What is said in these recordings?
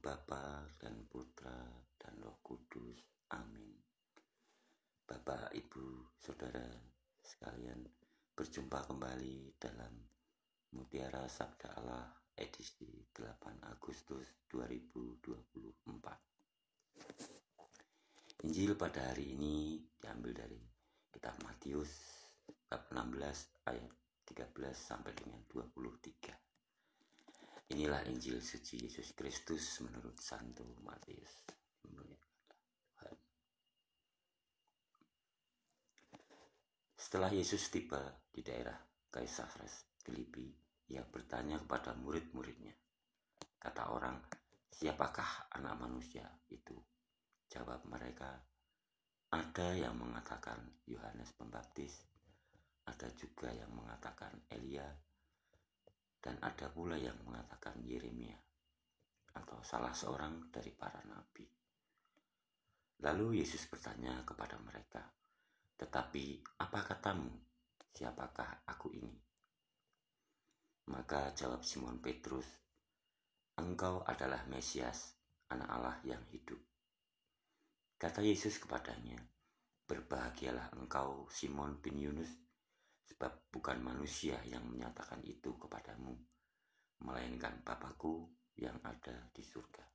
Bapa dan Putra dan Roh Kudus. Amin. Bapak, Ibu, Saudara sekalian, berjumpa kembali dalam Mutiara Sabda Allah edisi 8 Agustus 2024. Injil pada hari ini diambil dari kitab Matius bab 16 ayat 13 sampai dengan 23. Inilah Injil suci Yesus Kristus menurut Santo Matius. Setelah Yesus tiba di daerah Kaisares Filipi, ia bertanya kepada murid-muridnya. Kata orang, "Siapakah anak manusia itu?" Jawab mereka, "Ada yang mengatakan Yohanes Pembaptis, ada juga yang mengatakan Elia, dan ada pula yang mengatakan Yeremia atau salah seorang dari para nabi." Lalu Yesus bertanya kepada mereka, "Tetapi apa katamu, siapakah aku ini?" Maka jawab Simon Petrus, "Engkau adalah Mesias, Anak Allah yang hidup." Kata Yesus kepadanya, "Berbahagialah engkau, Simon bin Yunus, sebab bukan manusia yang menyatakan itu kepadamu, melainkan Bapa-Ku yang ada di surga.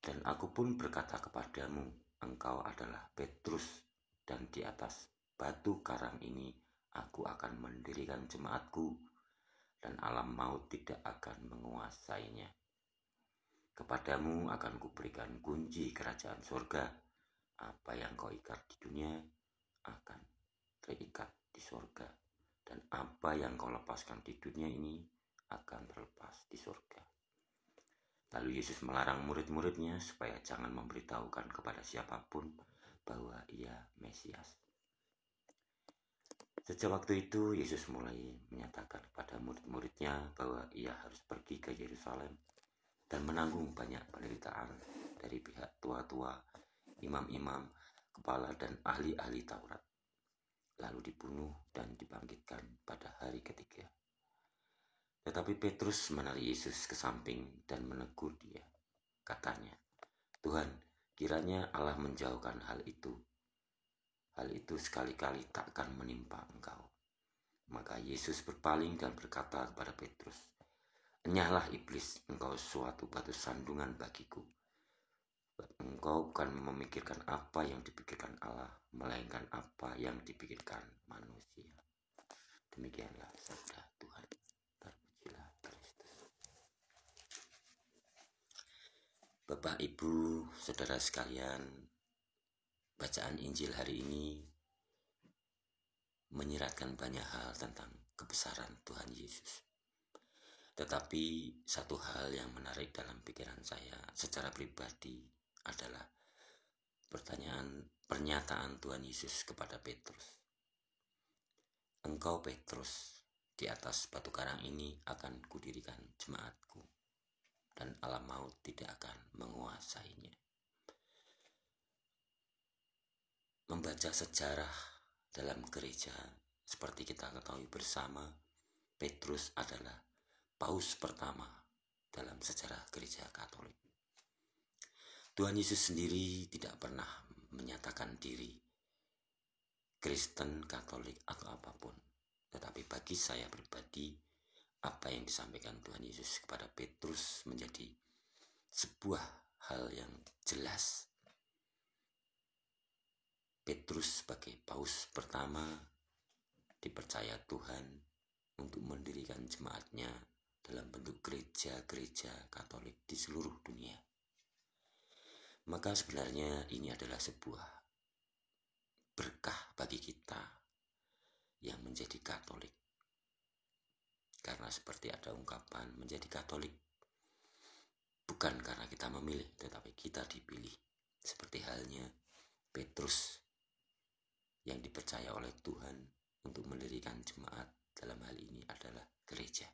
Dan aku pun berkata kepadamu, engkau adalah Petrus, dan di atas batu karang ini aku akan mendirikan jemaatku, dan alam maut tidak akan menguasainya. Kepadamu akan kuberikan kunci kerajaan surga. Apa yang kau ikat di dunia akan terikat di surga, dan apa yang kau lepaskan di dunia ini akan terlepas di surga." Lalu Yesus melarang murid-muridnya supaya jangan memberitahukan kepada siapapun bahwa ia Mesias. Sejak waktu itu Yesus mulai menyatakan kepada murid-muridnya bahwa ia harus pergi ke Yerusalem dan menanggung banyak penderitaan dari pihak tua-tua, imam-imam, kepala dan ahli-ahli Taurat, lalu dibunuh dan dibangkitkan pada hari ketiga. Tetapi Petrus menarik Yesus ke samping dan menegur dia. Katanya, "Tuhan, kiranya Allah menjauhkan hal itu. Hal itu sekali-kali takkan menimpa engkau." Maka Yesus berpaling dan berkata kepada Petrus, "Enyahlah iblis, engkau suatu batu sandungan bagiku. Engkau bukan memikirkan apa yang dipikirkan Allah, melainkan apa yang dipikirkan manusia." Demikianlah sabda Tuhan. Terpujilah Kristus. Bapak, Ibu, Saudara sekalian, bacaan Injil hari ini menyiratkan banyak hal tentang kebesaran Tuhan Yesus. Tetapi satu hal yang menarik dalam pikiran saya secara pribadi adalah pernyataan Tuhan Yesus kepada Petrus. "Engkau Petrus, di atas batu karang ini akan kudirikan jemaatku, dan alam maut tidak akan menguasainya." Membaca sejarah dalam gereja, seperti kita ketahui bersama, Petrus adalah paus pertama dalam sejarah gereja Katolik. Tuhan Yesus sendiri tidak pernah menyatakan diri Kristen, Katolik, atau apapun. Tetapi bagi saya pribadi, apa yang disampaikan Tuhan Yesus kepada Petrus menjadi sebuah hal yang jelas. Petrus sebagai paus pertama dipercaya Tuhan untuk mendirikan jemaatnya dalam bentuk gereja-gereja Katolik di seluruh dunia. Maka sebenarnya ini adalah sebuah berkah bagi kita yang menjadi Katolik. Karena seperti ada ungkapan, menjadi Katolik bukan karena kita memilih, tetapi kita dipilih. Seperti halnya Petrus yang dipercaya oleh Tuhan untuk mendirikan jemaat, dalam hal ini adalah gereja.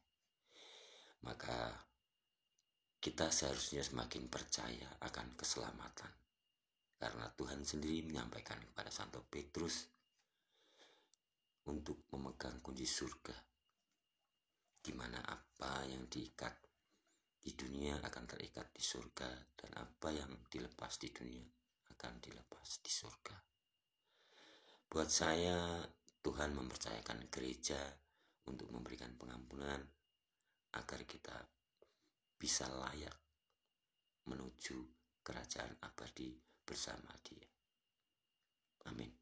Maka kita seharusnya semakin percaya akan keselamatan, karena Tuhan sendiri menyampaikan kepada Santo Petrus untuk memegang kunci surga, di mana apa yang diikat di dunia akan terikat di surga, dan apa yang dilepas di dunia akan dilepas di surga. Buat saya, Tuhan mempercayakan gereja untuk memberikan pengampunan agar kita bisa layak menuju kerajaan abadi bersama Dia. Amin.